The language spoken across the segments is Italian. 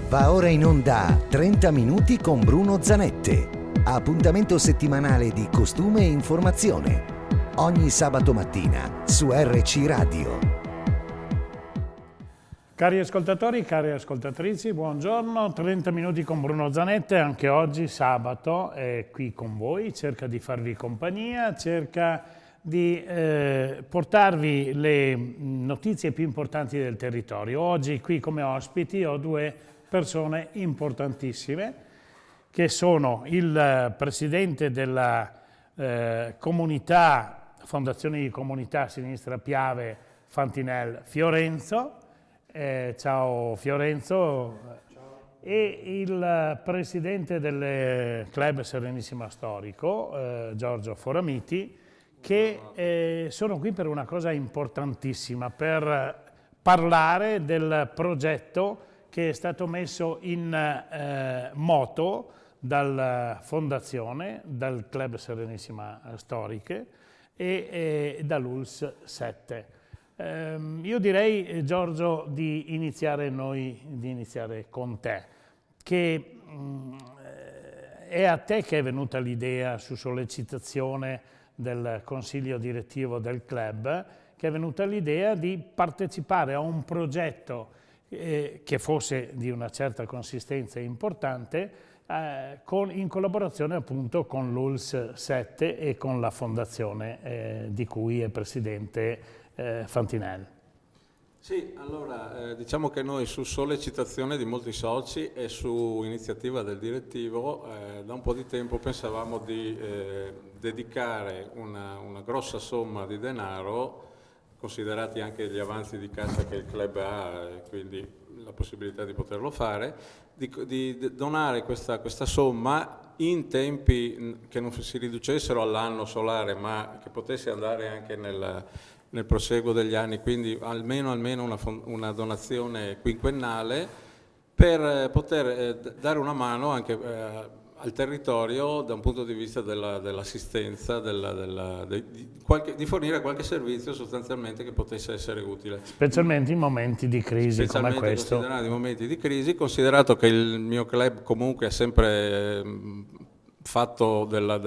Va ora in onda 30 minuti con Bruno Zanette. Appuntamento settimanale di costume e informazione. Ogni sabato mattina su RC Radio. Cari ascoltatori, cari ascoltatrici, buongiorno. 30 minuti con Bruno Zanette, anche oggi sabato è qui con voi, cerca di farvi compagnia, cerca di portarvi le notizie più importanti del territorio. Oggi qui come ospiti ho due persone importantissime che sono il presidente della comunità, Fondazione di Comunità Sinistra Piave Fantinel Fiorenzo. Ciao Fiorenzo. Ciao. E il presidente del Club Serenissima Storico, Giorgio Foramiti, che sono qui per una cosa importantissima, per parlare del progetto che è stato messo in moto dalla Fondazione, dal Club Serenissima Storiche e dall'ULSS 7. Io direi, Giorgio, di iniziare con te, che è a te che è venuta l'idea, su sollecitazione del consiglio direttivo del club, che è venuta l'idea di partecipare a un progetto che fosse di una certa consistenza importante, in collaborazione appunto con l'ULSS 7 e con la fondazione di cui è presidente Fantinel. Sì, allora diciamo che noi su sollecitazione di molti soci e su iniziativa del direttivo da un po' di tempo pensavamo di dedicare una grossa somma di denaro, considerati anche gli avanzi di cassa che il club ha e quindi la possibilità di poterlo fare, di donare questa somma in tempi che non si riducessero all'anno solare, ma che potesse andare anche nel proseguo degli anni, quindi almeno una donazione quinquennale per poter dare una mano anche al territorio da un punto di vista dell'assistenza, di fornire qualche servizio sostanzialmente che potesse essere utile. Specialmente in momenti di crisi come questo. Considerati i momenti di crisi, considerato che il mio club comunque ha sempre fatto delle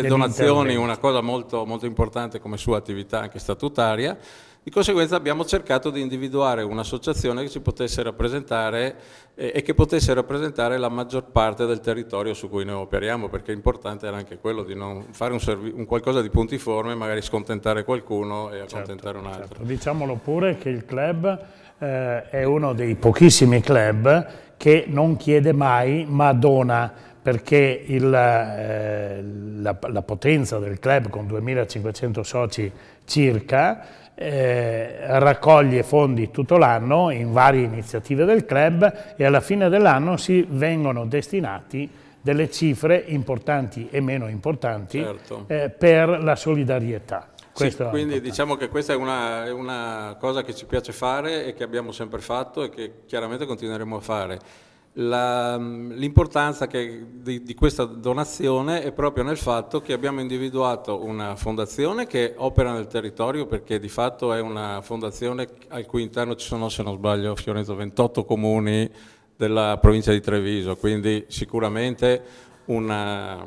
donazioni una cosa molto, molto importante come sua attività anche statutaria. Di conseguenza abbiamo cercato di individuare un'associazione che ci potesse rappresentare e che potesse rappresentare la maggior parte del territorio su cui noi operiamo, perché l'importante era anche quello di non fare un qualcosa di puntiforme, magari scontentare qualcuno e accontentare un altro. Certo. Diciamolo pure che il club è uno dei pochissimi club che non chiede mai ma dona, perché la potenza del club con 2500 soci circa raccoglie fondi tutto l'anno in varie iniziative del club e alla fine dell'anno si vengono destinati delle cifre importanti e meno importanti, certo, per la solidarietà. Sì, quindi diciamo che questa è una cosa che ci piace fare e che abbiamo sempre fatto e che chiaramente continueremo a fare. L'importanza di questa donazione è proprio nel fatto che abbiamo individuato una fondazione che opera nel territorio, perché di fatto è una fondazione al cui interno ci sono, se non sbaglio, Fiorenzo, 28 comuni della provincia di Treviso, quindi sicuramente una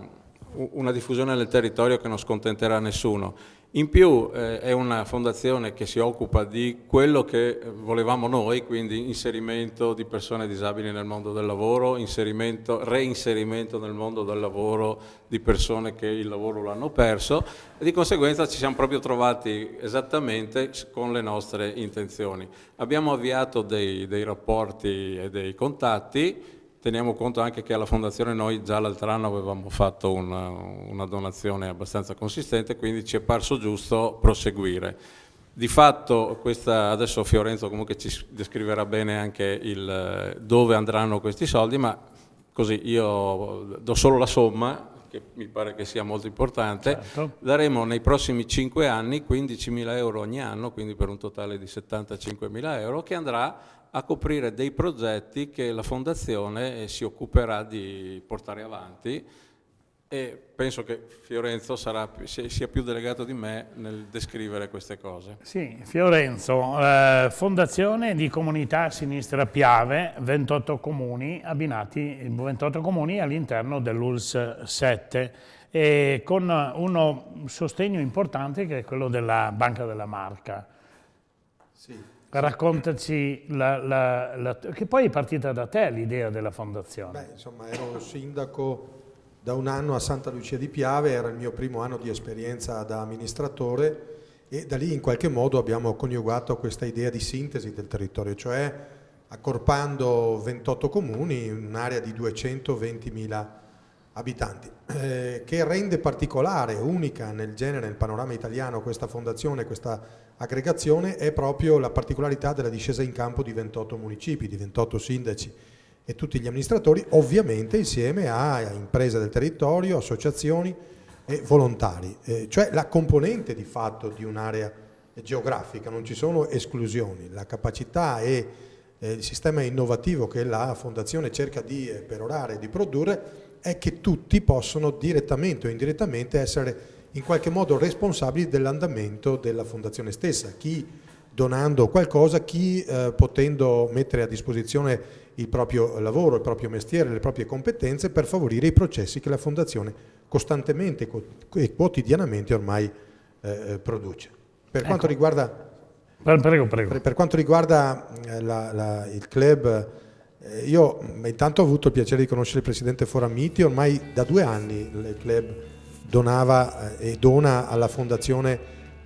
diffusione nel territorio che non scontenterà nessuno. In più è una fondazione che si occupa di quello che volevamo noi, quindi inserimento di persone disabili nel mondo del lavoro, reinserimento nel mondo del lavoro di persone che il lavoro l'hanno perso, e di conseguenza ci siamo proprio trovati esattamente con le nostre intenzioni. Abbiamo avviato dei rapporti e dei contatti. Teniamo conto anche che alla Fondazione noi già l'altro anno avevamo fatto una donazione abbastanza consistente, quindi ci è parso giusto proseguire. Di fatto, adesso Fiorenzo comunque ci descriverà bene anche dove andranno questi soldi, ma così io do solo la somma, che mi pare che sia molto importante. Certo. Daremo nei prossimi 5 anni 15.000 euro ogni anno, quindi per un totale di 75.000 euro, che andrà a coprire dei progetti che la Fondazione si occuperà di portare avanti e penso che Fiorenzo sia più delegato di me nel descrivere queste cose. Sì, Fiorenzo, fondazione di comunità Sinistra Piave, 28 comuni abbinati, 28 comuni all'interno dell'ULSS 7, e con uno sostegno importante che è quello della Banca della Marca. Sì. Raccontaci, che poi è partita da te l'idea della fondazione. Beh, insomma, ero sindaco da un anno a Santa Lucia di Piave, era il mio primo anno di esperienza da amministratore e da lì in qualche modo abbiamo coniugato questa idea di sintesi del territorio, cioè accorpando 28 comuni in un'area di 220.000 abitanti, che rende particolare, unica nel genere, nel panorama italiano, questa fondazione, questa aggregazione, è proprio la particolarità della discesa in campo di 28 municipi, di 28 sindaci e tutti gli amministratori, ovviamente insieme a imprese del territorio, associazioni e volontari, cioè la componente di fatto di un'area geografica, non ci sono esclusioni, la capacità e il sistema innovativo che la Fondazione cerca di perorare e di produrre è che tutti possono direttamente o indirettamente essere in qualche modo responsabili dell'andamento della Fondazione stessa, chi donando qualcosa, chi potendo mettere a disposizione il proprio lavoro, il proprio mestiere, le proprie competenze per favorire i processi che la Fondazione costantemente e quotidianamente ormai produce. Per quanto riguarda Prego. Per quanto riguarda il club, io intanto ho avuto il piacere di conoscere il presidente Foramiti, ormai da 2 anni il club donava e dona alla fondazione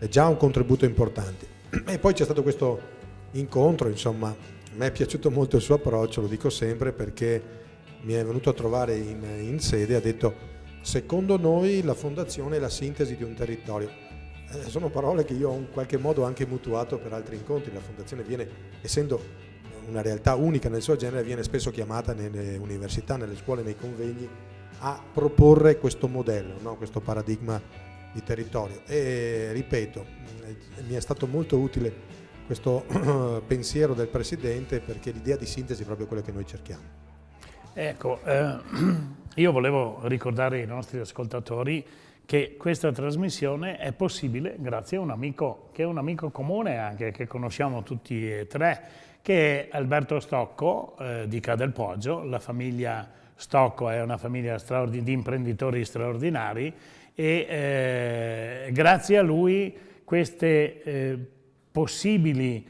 già un contributo importante. E poi c'è stato questo incontro, insomma, a me è piaciuto molto il suo approccio, lo dico sempre perché mi è venuto a trovare in sede e ha detto: secondo noi la fondazione è la sintesi di un territorio. Sono parole che io ho in qualche modo anche mutuato per altri incontri. La fondazione viene, essendo una realtà unica nel suo genere, viene spesso chiamata nelle università, nelle scuole, nei convegni a proporre questo modello, no? Questo paradigma di territorio. E ripeto, mi è stato molto utile questo pensiero del Presidente, perché l'idea di sintesi è proprio quello che noi cerchiamo. Ecco, io volevo ricordare ai nostri ascoltatori che questa trasmissione è possibile grazie a un amico, che è un amico comune anche, che conosciamo tutti e tre, che è Alberto Stocco di Cadelpoggio. La famiglia Stocco è una famiglia di imprenditori straordinari e grazie a lui queste possibili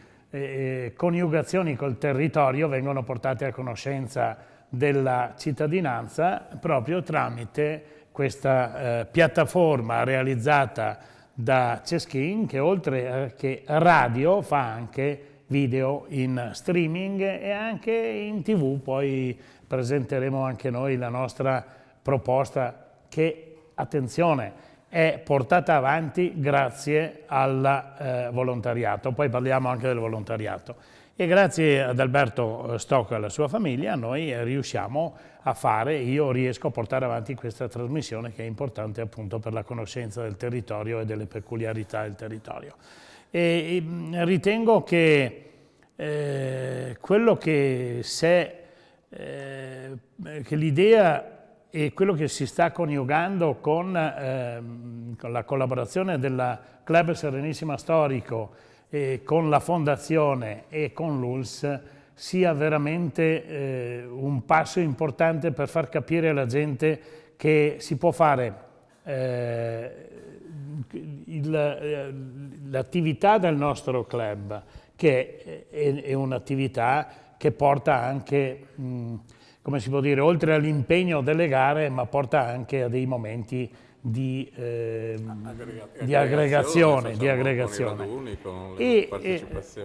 coniugazioni col territorio vengono portate a conoscenza della cittadinanza proprio tramite questa piattaforma realizzata da Ceschin, che oltre che radio fa anche video in streaming e anche in TV. Poi presenteremo anche noi la nostra proposta che, attenzione, è portata avanti grazie al volontariato. Poi parliamo anche del volontariato. E grazie ad Alberto Stocco e alla sua famiglia noi riusciamo a fare, io riesco a portare avanti questa trasmissione che è importante appunto per la conoscenza del territorio e delle peculiarità del territorio. E ritengo che quello che l'idea e quello che si sta coniugando con la collaborazione del Club Serenissima Storico, con la Fondazione e con l'ULSS sia veramente un passo importante per far capire alla gente che si può fare l'attività del nostro club, che è un'attività che porta anche, come si può dire, oltre all'impegno delle gare, ma porta anche a dei momenti di aggregazione,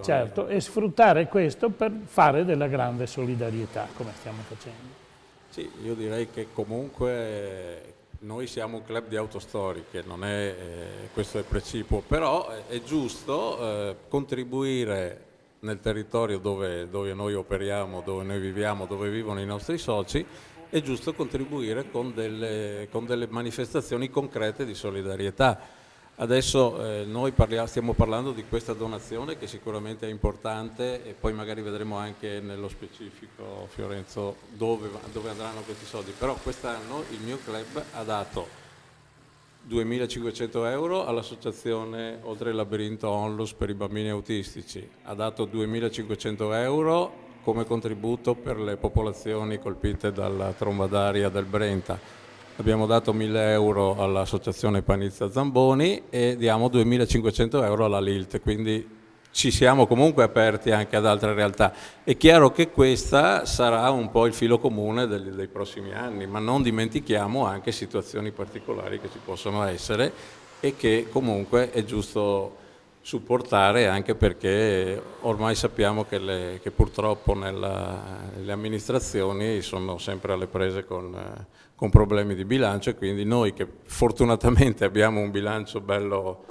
certo, e sfruttare questo per fare della grande solidarietà, come stiamo facendo. Sì, io direi che comunque noi siamo un club di autostoriche, non è questo è il precipuo, però è giusto contribuire nel territorio dove noi operiamo, dove noi viviamo, dove vivono i nostri soci. È giusto contribuire con delle manifestazioni concrete di solidarietà. Adesso noi stiamo parlando di questa donazione che sicuramente è importante e poi magari vedremo anche nello specifico, Fiorenzo, dove andranno questi soldi. Però quest'anno il mio club ha dato 2.500 euro all'associazione Oltre il Labirinto Onlus per i bambini autistici, ha dato 2.500 euro come contributo per le popolazioni colpite dalla tromba d'aria del Brenta. Abbiamo dato 1.000 euro all'associazione Panizza Zamboni e diamo 2.500 euro alla Lilt, quindi ci siamo comunque aperti anche ad altre realtà. È chiaro che questa sarà un po' il filo comune dei prossimi anni, ma non dimentichiamo anche situazioni particolari che ci possono essere e che comunque è giusto supportare, anche perché ormai sappiamo che purtroppo le amministrazioni sono sempre alle prese con problemi di bilancio, e quindi noi che fortunatamente abbiamo un bilancio bello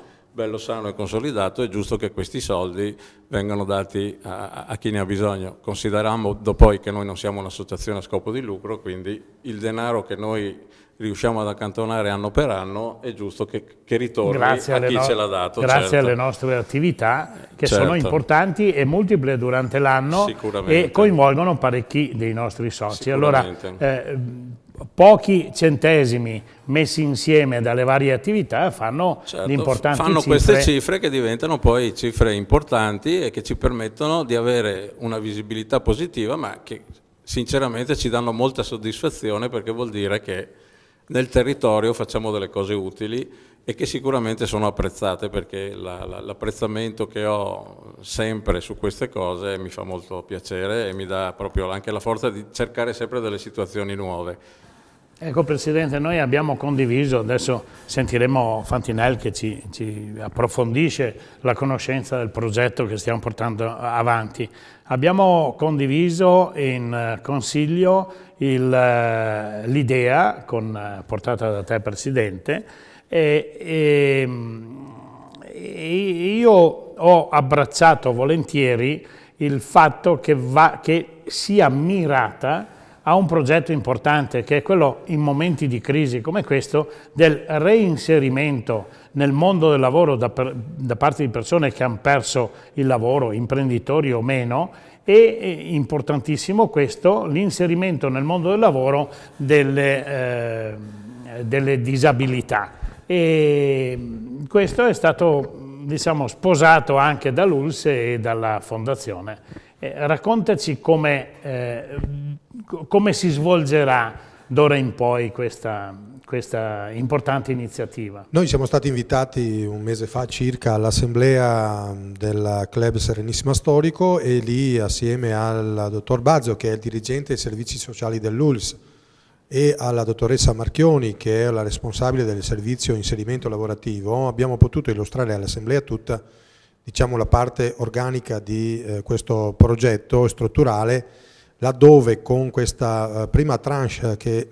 sano e consolidato, è giusto che questi soldi vengano dati a chi ne ha bisogno, considerando poi che noi non siamo un'associazione a scopo di lucro, quindi il denaro che noi riusciamo ad accantonare anno per anno è giusto che ritorni a chi ce l'ha dato. Grazie alle nostre attività che sono importanti e multiple durante l'anno e coinvolgono parecchi dei nostri soci. Allora, pochi centesimi messi insieme dalle varie attività fanno importanti cifre. Fanno queste cifre che diventano poi cifre importanti e che ci permettono di avere una visibilità positiva, ma che sinceramente ci danno molta soddisfazione, perché vuol dire che nel territorio facciamo delle cose utili e che sicuramente sono apprezzate, perché l'apprezzamento che ho sempre su queste cose mi fa molto piacere e mi dà proprio anche la forza di cercare sempre delle situazioni nuove. Ecco Presidente, noi abbiamo condiviso, adesso sentiremo Fantinel che ci approfondisce la conoscenza del progetto che stiamo portando avanti. Abbiamo condiviso in Consiglio l'idea portata da te Presidente e io ho abbracciato volentieri il fatto che sia mirata a un progetto importante, che è quello, in momenti di crisi come questo, del reinserimento nel mondo del lavoro da parte di persone che hanno perso il lavoro, imprenditori o meno, e importantissimo questo, l'inserimento nel mondo del lavoro delle disabilità. E questo è stato, diciamo, sposato anche dall'ULSS e dalla Fondazione. Raccontaci come si svolgerà d'ora in poi questa importante iniziativa. Noi siamo stati invitati un mese fa circa all'assemblea del Club Serenissima Storico, e lì, assieme al dottor Bazzo, che è il dirigente dei servizi sociali dell'ULSS, e alla dottoressa Marchioni, che è la responsabile del servizio inserimento lavorativo, abbiamo potuto illustrare all'assemblea tutta, diciamo, la parte organica di questo progetto strutturale, laddove con questa prima tranche che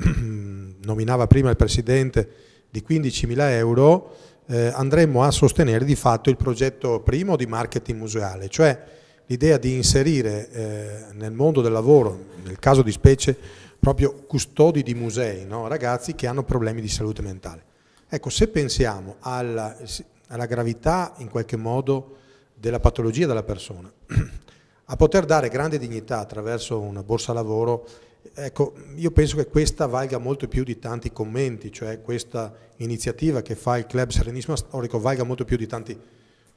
nominava prima il Presidente di 15.000 euro andremo a sostenere di fatto il progetto primo di marketing museale, cioè l'idea di inserire nel mondo del lavoro, nel caso di specie proprio custodi di musei, no? Ragazzi che hanno problemi di salute mentale. Ecco, se pensiamo alla gravità in qualche modo della patologia della persona, a poter dare grande dignità attraverso una borsa lavoro, ecco, io penso che questa valga molto più di tanti commenti, cioè questa iniziativa che fa il Club Serenissima Storico valga molto più di tanti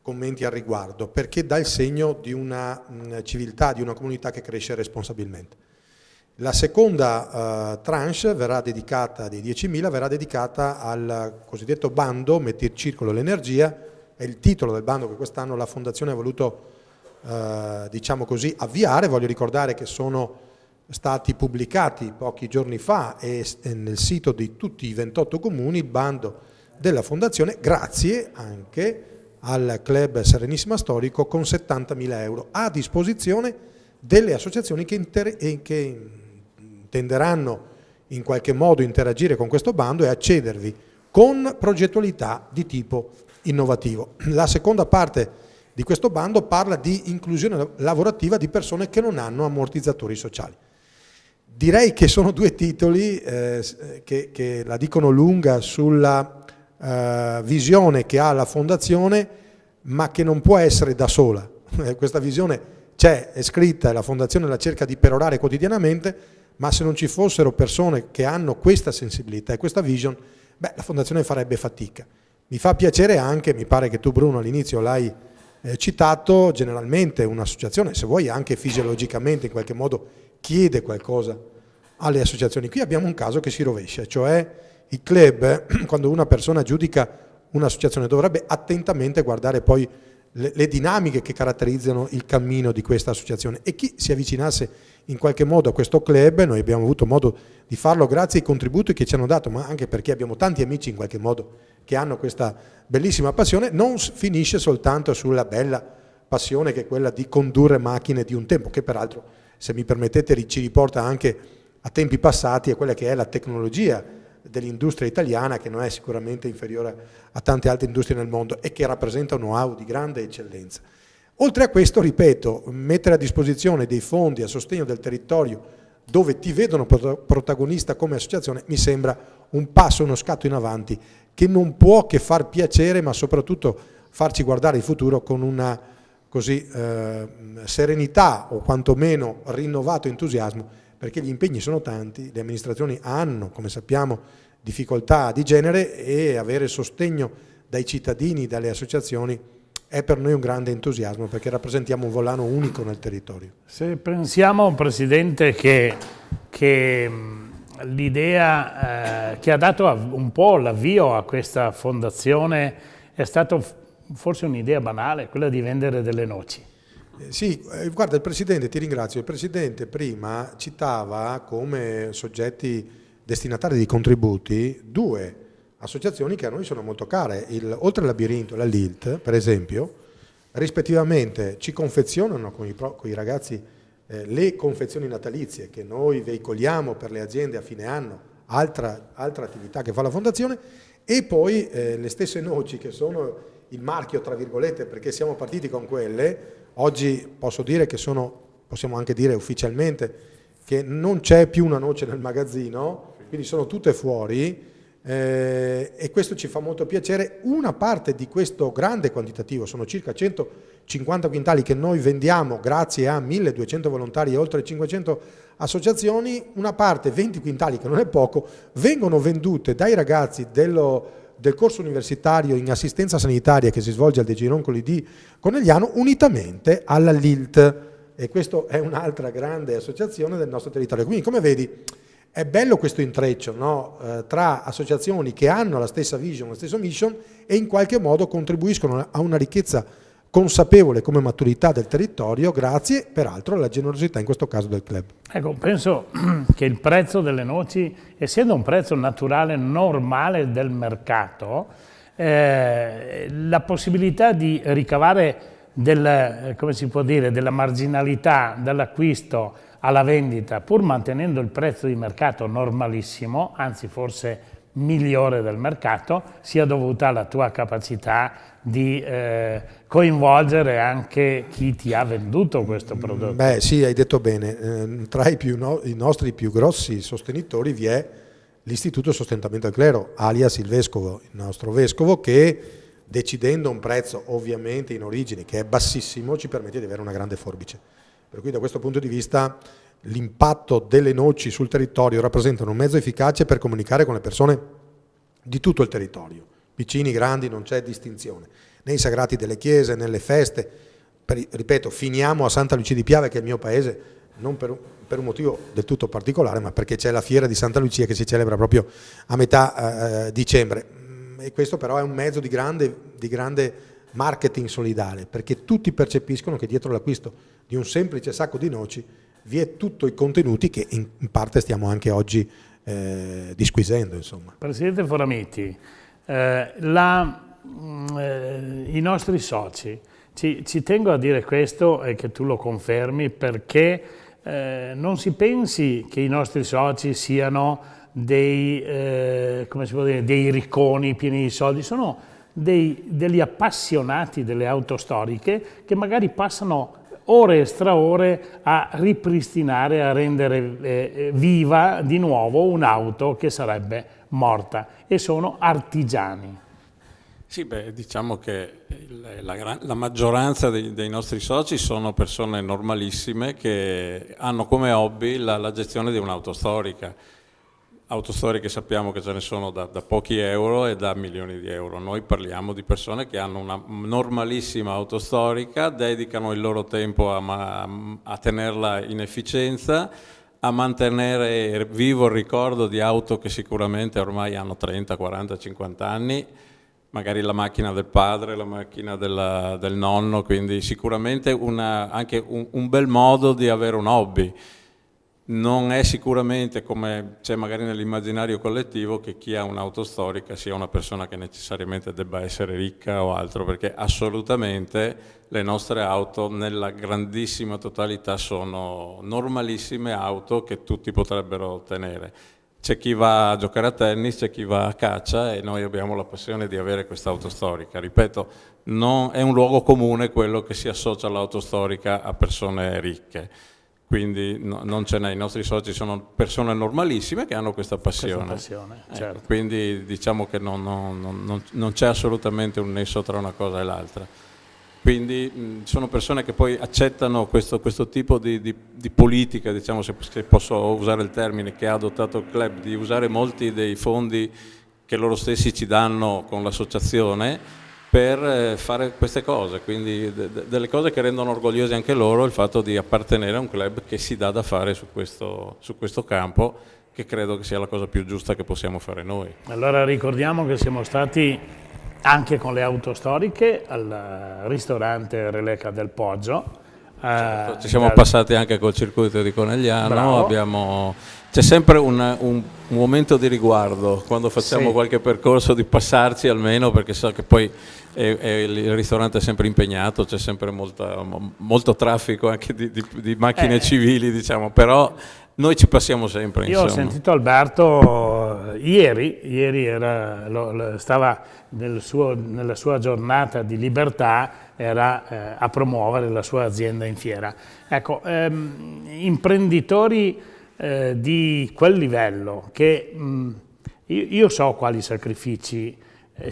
commenti al riguardo, perché dà il segno di una civiltà, di una comunità che cresce responsabilmente. La seconda tranche verrà dedicata, di 10.000, verrà dedicata al cosiddetto bando Metti in circolo l'energia, è il titolo del bando che quest'anno la Fondazione ha voluto diciamo così, avviare. Voglio ricordare che sono stati pubblicati pochi giorni fa e nel sito di tutti i 28 comuni il bando della Fondazione, grazie anche al Club Serenissima Storico, con 70.000 euro a disposizione delle associazioni che intenderanno in qualche modo interagire con questo bando e accedervi con progettualità di tipo innovativo. La seconda parte di questo bando parla di inclusione lavorativa di persone che non hanno ammortizzatori sociali. Direi che sono due titoli che la dicono lunga sulla visione che ha la fondazione, ma che non può essere da sola. Questa visione c'è, è scritta e la fondazione la cerca di perorare quotidianamente, ma se non ci fossero persone che hanno questa sensibilità e questa vision, beh, la fondazione farebbe fatica. Mi fa piacere anche, mi pare che tu Bruno all'inizio l'hai citato, generalmente un'associazione, se vuoi anche fisiologicamente in qualche modo, chiede qualcosa alle associazioni. Qui abbiamo un caso che si rovescia, cioè il club, quando una persona giudica un'associazione, dovrebbe attentamente guardare poi le dinamiche che caratterizzano il cammino di questa associazione, e chi si avvicinasse in qualche modo a questo club, noi abbiamo avuto modo di farlo grazie ai contributi che ci hanno dato, ma anche perché abbiamo tanti amici in qualche modo che hanno questa bellissima passione, non finisce soltanto sulla bella passione che è quella di condurre macchine di un tempo, che peraltro, se mi permettete, ci riporta anche a tempi passati, a quella che è la tecnologia dell'industria italiana, che non è sicuramente inferiore a tante altre industrie nel mondo e che rappresenta un know-how di grande eccellenza. Oltre a questo, ripeto, mettere a disposizione dei fondi a sostegno del territorio dove ti vedono protagonista come associazione mi sembra un passo, uno scatto in avanti che non può che far piacere, ma soprattutto farci guardare il futuro con una serenità o quantomeno rinnovato entusiasmo, perché gli impegni sono tanti, le amministrazioni hanno, come sappiamo, difficoltà di genere, e avere sostegno dai cittadini, dalle associazioni, è per noi un grande entusiasmo, perché rappresentiamo un volano unico nel territorio. Se pensiamo, Presidente, che l'idea che ha dato un po' l'avvio a questa fondazione è stata forse un'idea banale, quella di vendere delle noci. Sì, guarda, il Presidente, ti ringrazio, il Presidente prima citava come soggetti destinatari di contributi due associazioni che a noi sono molto care, oltre al Labirinto e la LILT, per esempio, rispettivamente ci confezionano con i ragazzi le confezioni natalizie che noi veicoliamo per le aziende a fine anno, altra attività che fa la Fondazione, e poi le stesse noci che sono il marchio, tra virgolette, perché siamo partiti con quelle. Oggi posso dire che possiamo anche dire ufficialmente che non c'è più una noce nel magazzino, quindi sono tutte fuori, e questo ci fa molto piacere. Una parte di questo grande quantitativo, sono circa 150 quintali che noi vendiamo grazie a 1200 volontari e oltre 500 associazioni, una parte, 20 quintali, che non è poco, vengono vendute dai ragazzi del corso universitario in assistenza sanitaria che si svolge al De Gironcoli di Conegliano, unitamente alla LILT, e questa è un'altra grande associazione del nostro territorio. Quindi, come vedi, è bello questo intreccio, no? Tra associazioni che hanno la stessa vision, la stessa mission, e in qualche modo contribuiscono a una ricchezza consapevole come maturità del territorio, grazie peraltro alla generosità in questo caso del club. Ecco, penso che il prezzo delle noci, essendo un prezzo naturale, normale del mercato, la possibilità di ricavare come si può dire, della marginalità dall'acquisto alla vendita, pur mantenendo il prezzo di mercato normalissimo, anzi forse migliore del mercato, sia dovuta alla tua capacità di coinvolgere anche chi ti ha venduto questo prodotto. Beh sì, hai detto bene, tra i nostri più grossi sostenitori vi è l'Istituto Sostentamento del Clero, alias il Vescovo, il nostro Vescovo, che decidendo un prezzo ovviamente in origine che è bassissimo ci permette di avere una grande forbice. Per cui da questo punto di vista l'impatto delle noci sul territorio rappresentano un mezzo efficace per comunicare con le persone di tutto il territorio, piccini, grandi, non c'è distinzione, nei sagrati delle chiese, nelle feste. Ripeto, finiamo a Santa Lucia di Piave, che è il mio paese, non per un motivo del tutto particolare, ma perché c'è la fiera di Santa Lucia che si celebra proprio a metà dicembre, e questo però è un mezzo di grande marketing solidale, perché tutti percepiscono che dietro l'acquisto di un semplice sacco di noci vi è tutto i contenuti che in parte stiamo anche oggi disquisendo, insomma. Presidente Foramiti, i nostri soci, ci tengo a dire questo e che tu lo confermi, perché non si pensi che i nostri soci siano come si può dire, dei ricconi pieni di soldi, sono degli appassionati delle auto storiche che magari passano ore e straore a ripristinare, a rendere viva di nuovo un'auto che sarebbe morta, e sono artigiani. Sì, beh, diciamo che la maggioranza dei nostri soci sono persone normalissime che hanno come hobby la gestione di un'auto storica. Autostoriche sappiamo che ce ne sono da pochi euro e da milioni di euro. Noi parliamo di persone che hanno una normalissima auto storica, dedicano il loro tempo a tenerla in efficienza, a mantenere vivo il ricordo di auto che sicuramente ormai hanno 30, 40, 50 anni, magari la macchina del padre, la macchina del nonno, quindi sicuramente anche un bel modo di avere un hobby. Non è sicuramente come c'è magari nell'immaginario collettivo che chi ha un'auto storica sia una persona che necessariamente debba essere ricca o altro, perché assolutamente le nostre auto nella grandissima totalità sono normalissime auto che tutti potrebbero tenere. C'è chi va a giocare a tennis, c'è chi va a caccia e noi abbiamo la passione di avere questa auto storica. Ripeto, non è un luogo comune quello che si associa all'auto storica a persone ricche. Quindi non ce n'è, i nostri soci sono persone normalissime che hanno questa passione. Certo. Quindi diciamo che non c'è assolutamente un nesso tra una cosa e l'altra. Quindi sono persone che poi accettano questo tipo di politica, diciamo, se posso usare il termine, che ha adottato il club, di usare molti dei fondi che loro stessi ci danno con l'associazione per fare queste cose, quindi delle cose che rendono orgogliosi anche loro il fatto di appartenere a un club che si dà da fare su questo campo, che credo che sia la cosa più giusta che possiamo fare noi. Allora ricordiamo che siamo stati anche con le auto storiche al ristorante Releca del Poggio. Certo, ci siamo passati anche col circuito di Conegliano, c'è sempre un momento di riguardo quando facciamo qualche percorso, di passarci almeno, perché so che poi il ristorante è sempre impegnato, c'è sempre molto traffico anche di macchine civili, diciamo, però noi ci passiamo sempre. Io ho sentito Alberto ieri stava nella sua giornata di libertà, era a promuovere la sua azienda in fiera. Ecco, imprenditori di quel livello, che io so quali sacrifici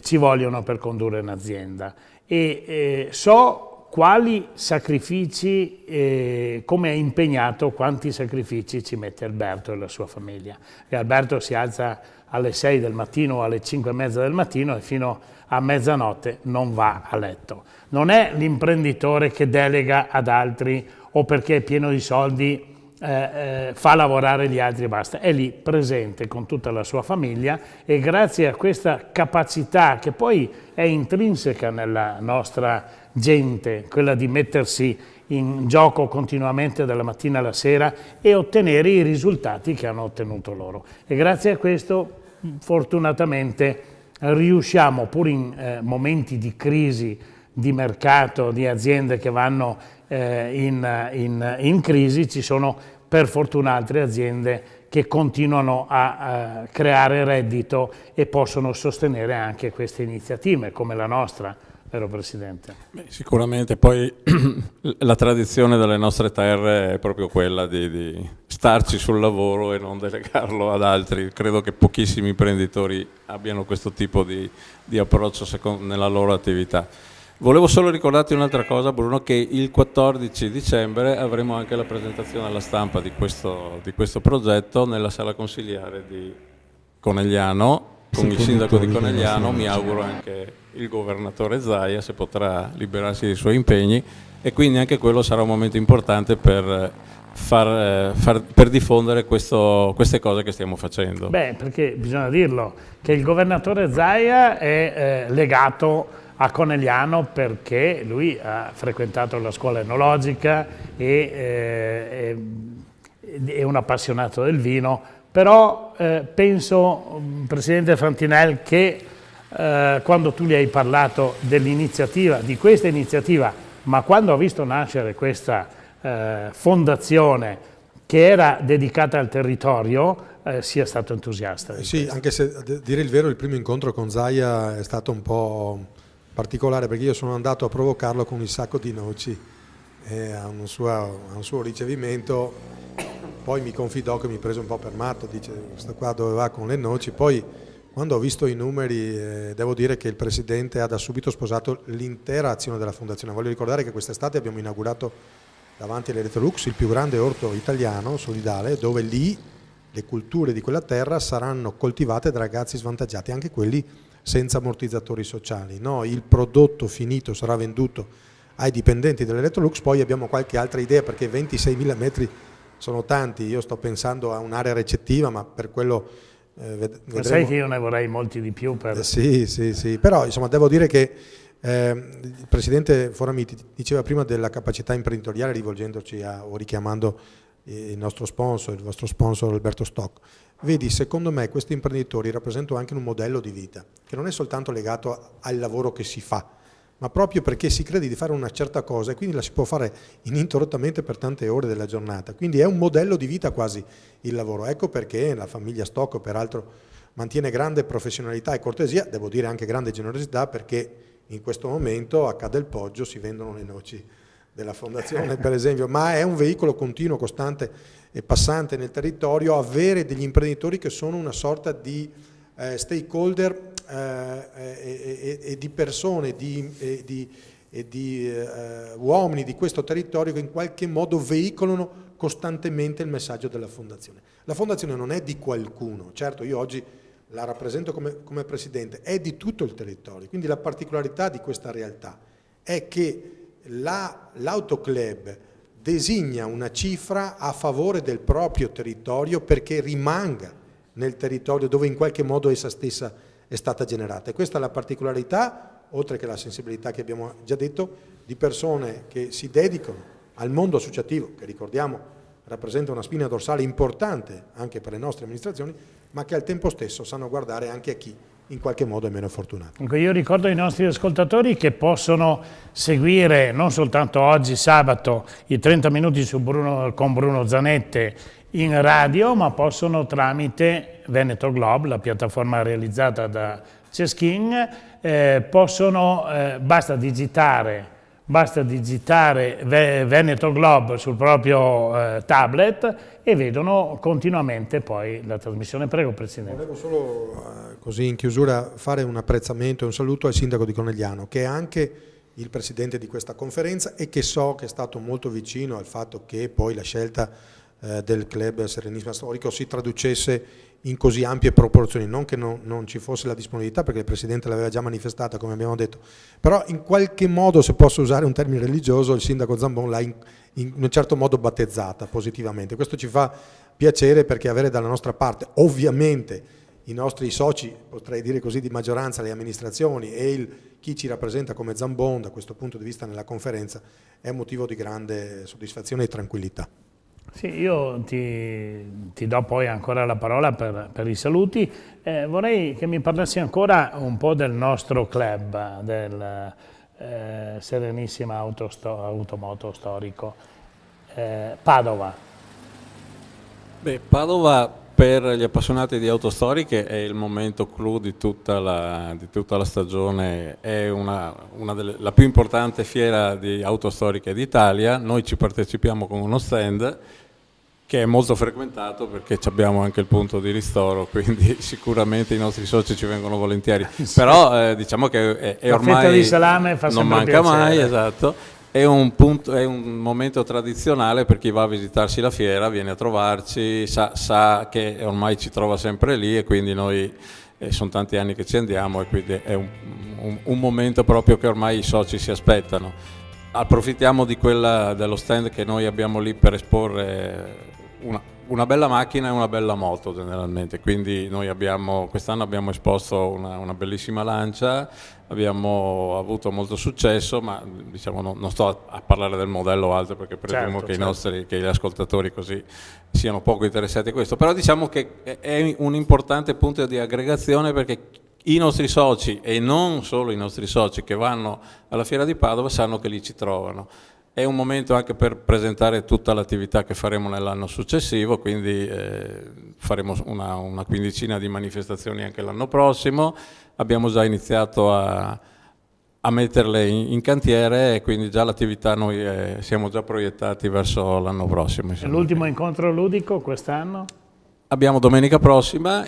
ci vogliono per condurre un'azienda e so quali sacrifici, come è impegnato, quanti sacrifici ci mette Alberto e la sua famiglia. E Alberto si alza alle 6 del mattino o alle 5 e mezza del mattino e fino a mezzanotte non va a letto. Non è l'imprenditore che delega ad altri o perché è pieno di soldi fa lavorare gli altri e basta, è lì presente con tutta la sua famiglia, e grazie a questa capacità che poi è intrinseca nella nostra gente, quella di mettersi in gioco continuamente dalla mattina alla sera e ottenere i risultati che hanno ottenuto loro, e grazie a questo fortunatamente riusciamo, pur in momenti di crisi di mercato, di aziende che vanno in crisi, ci sono per fortuna altre aziende che continuano a creare reddito e possono sostenere anche queste iniziative come la nostra, vero Presidente? Beh, sicuramente, poi la tradizione delle nostre terre è proprio quella di starci sul lavoro e non delegarlo ad altri. Credo che pochissimi imprenditori abbiano questo tipo di approccio nella loro attività. Volevo solo ricordarti un'altra cosa, Bruno, che il 14 dicembre avremo anche la presentazione alla stampa di questo progetto nella sala consiliare di Conegliano, con il sindaco di Conegliano, mi auguro anche il governatore Zaia, se potrà liberarsi dei suoi impegni, e quindi anche quello sarà un momento importante per diffondere queste cose che stiamo facendo. Beh, perché bisogna dirlo, che il governatore Zaia è legato a Conegliano perché lui ha frequentato la scuola enologica e è un appassionato del vino, però penso, Presidente Fantinel, che quando tu gli hai parlato dell'iniziativa, di questa iniziativa, ma quando ho visto nascere questa fondazione che era dedicata al territorio, sia stato entusiasta. Sì, anche se a dire il vero il primo incontro con Zaia è stato un po' particolare, perché io sono andato a provocarlo con il sacco di noci a un suo ricevimento, poi mi confidò che mi prese un po' per matto, dice questo qua dove va con le noci, poi Quando ho visto i numeri devo dire che il Presidente ha da subito sposato l'intera azione della Fondazione. Voglio ricordare che quest'estate abbiamo inaugurato davanti all'Elettrolux il più grande orto italiano solidale, dove lì le culture di quella terra saranno coltivate da ragazzi svantaggiati, anche quelli senza ammortizzatori sociali. No, il prodotto finito sarà venduto ai dipendenti dell'Elettrolux, poi abbiamo qualche altra idea perché 26.000 metri sono tanti, io sto pensando a un'area recettiva, ma per quello vedremo. Sai che io ne vorrei molti di più. Sì, però insomma devo dire che il Presidente Forami diceva prima della capacità imprenditoriale rivolgendoci o richiamando il nostro sponsor, il vostro sponsor Alberto Stock. Vedi, secondo me questi imprenditori rappresentano anche un modello di vita che non è soltanto legato al lavoro che si fa, ma proprio perché si crede di fare una certa cosa e quindi la si può fare ininterrottamente per tante ore della giornata. Quindi è un modello di vita quasi il lavoro. Ecco perché la famiglia Stock, peraltro, mantiene grande professionalità e cortesia, devo dire anche grande generosità, perché in questo momento a Ca' Poggio si vendono le noci della Fondazione, per esempio, ma è un veicolo continuo, costante e passante nel territorio, avere degli imprenditori che sono una sorta di stakeholder e di persone, di uomini di questo territorio che in qualche modo veicolano costantemente il messaggio della Fondazione. La Fondazione non è di qualcuno, certo io oggi la rappresento come Presidente, è di tutto il territorio, quindi la particolarità di questa realtà è che l'Autoclub designa una cifra a favore del proprio territorio perché rimanga nel territorio dove in qualche modo essa stessa è stata generata. E questa è la particolarità, oltre che la sensibilità che abbiamo già detto, di persone che si dedicano al mondo associativo, che ricordiamo rappresenta una spina dorsale importante anche per le nostre amministrazioni, ma che al tempo stesso sanno guardare anche a chi in qualche modo è meno fortunato. Io ricordo ai nostri ascoltatori che possono seguire non soltanto oggi sabato i 30 minuti con Bruno Zanette in radio, ma possono tramite Veneto Globe, la piattaforma realizzata da Ceschin, basta digitare Veneto Globe sul proprio tablet e vedono continuamente poi la trasmissione. Prego, Presidente. Volevo solo, così in chiusura, fare un apprezzamento e un saluto al Sindaco di Conegliano, che è anche il Presidente di questa conferenza e che so che è stato molto vicino al fatto che poi la scelta del Club Serenissima Storico si traducesse in così ampie proporzioni, non che non ci fosse la disponibilità perché il Presidente l'aveva già manifestata come abbiamo detto, però in qualche modo, se posso usare un termine religioso, il Sindaco Zambon l'ha in un certo modo battezzata positivamente. Questo ci fa piacere perché avere dalla nostra parte ovviamente i nostri soci, potrei dire così, di maggioranza, le amministrazioni e chi ci rappresenta come Zambon da questo punto di vista nella conferenza è un motivo di grande soddisfazione e tranquillità. Sì, io ti do poi ancora la parola per i saluti. Vorrei che mi parlassi ancora un po' del nostro club, del Serenissima Automoto Storico. Padova. Beh, Padova per gli appassionati di auto storiche è il momento clou di tutta la stagione, è la più importante fiera di auto storiche d'Italia. Noi ci partecipiamo con uno stand che è molto frequentato perché abbiamo anche il punto di ristoro, quindi sicuramente i nostri soci ci vengono volentieri. Sì. Però diciamo che è ormai... La fetta di salame fa non manca piacere. Mai, esatto. È un momento tradizionale per chi va a visitarsi la fiera, viene a trovarci, sa che ormai ci trova sempre lì e quindi noi sono tanti anni che ci andiamo e quindi è un momento proprio che ormai i soci si aspettano. Approfittiamo dello stand che noi abbiamo lì per esporre una bella macchina e una bella moto generalmente, quindi noi quest'anno abbiamo esposto una bellissima Lancia, abbiamo avuto molto successo, ma diciamo non sto a parlare del modello o altro perché presumo che gli ascoltatori così siano poco interessati a questo, però diciamo che è un importante punto di aggregazione perché i nostri soci e non solo i nostri soci che vanno alla Fiera di Padova sanno che lì ci trovano. È un momento anche per presentare tutta l'attività che faremo nell'anno successivo, quindi faremo una quindicina di manifestazioni anche l'anno prossimo. Abbiamo già iniziato a metterle in cantiere e quindi già l'attività noi siamo già proiettati verso l'anno prossimo. L'ultimo incontro ludico quest'anno? Abbiamo domenica prossima,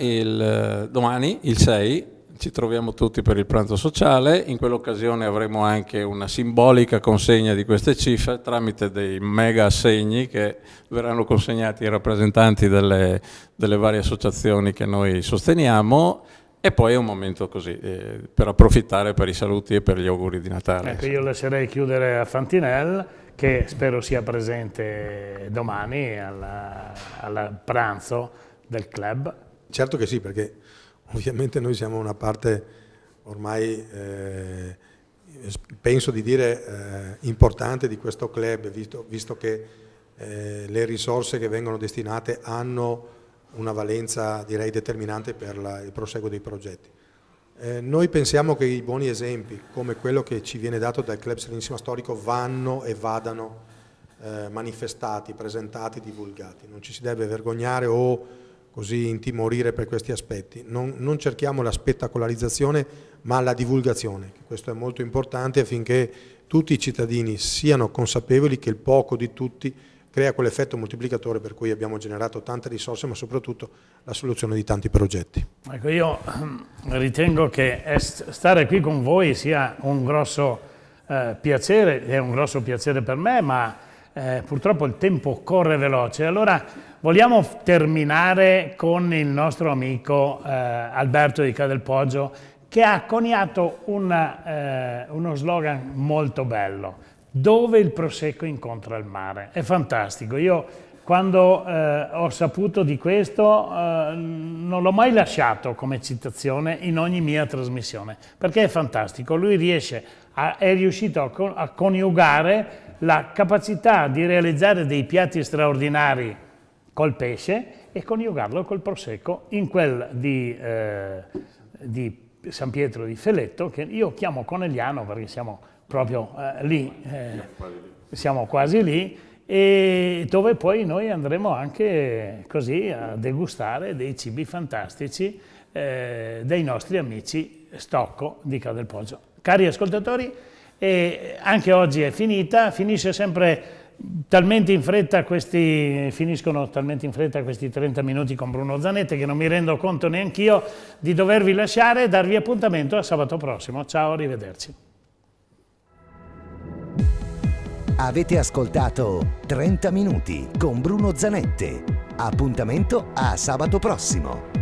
domani, il 6, ci troviamo tutti per il pranzo sociale. In quell'occasione avremo anche una simbolica consegna di queste cifre tramite dei mega assegni che verranno consegnati ai rappresentanti delle varie associazioni che noi sosteniamo, e poi è un momento così per approfittare per i saluti e per gli auguri di Natale. Ecco, io lascerei chiudere a Fantinel, che spero sia presente domani al pranzo del club. Certo che sì, perché ovviamente noi siamo una parte ormai, penso di dire, importante di questo club, visto che le risorse che vengono destinate hanno una valenza, direi, determinante per il proseguo dei progetti. Noi pensiamo che i buoni esempi, come quello che ci viene dato dal Club Serenissima Storico, vanno e vadano manifestati, presentati, divulgati. Non ci si deve vergognare o così intimorire per questi aspetti. Non cerchiamo la spettacolarizzazione, ma la divulgazione. Questo è molto importante affinché tutti i cittadini siano consapevoli che il poco di tutti crea quell'effetto moltiplicatore per cui abbiamo generato tante risorse, ma soprattutto la soluzione di tanti progetti. Ecco, io ritengo che stare qui con voi sia un grosso piacere, è un grosso piacere per me, ma purtroppo il tempo corre veloce. Allora vogliamo terminare con il nostro amico Alberto di Cadelpoggio, che ha coniato uno slogan molto bello: dove il prosecco incontra il mare. È fantastico. Io quando ho saputo di questo non l'ho mai lasciato come citazione in ogni mia trasmissione, perché è fantastico. Lui è riuscito a coniugare la capacità di realizzare dei piatti straordinari col pesce e coniugarlo col prosecco in quel di San Pietro di Feletto, che io chiamo Conegliano perché siamo proprio lì, siamo quasi lì, e dove poi noi andremo anche così a degustare dei cibi fantastici dei nostri amici Stocco di Cadelpoggio. Cari ascoltatori, anche oggi è finita, finiscono talmente in fretta questi 30 minuti con Bruno Zanetti che non mi rendo conto neanch'io di dovervi lasciare e darvi appuntamento a sabato prossimo. Ciao, arrivederci. Avete ascoltato 30 minuti con Bruno Zanetti. Appuntamento a sabato prossimo.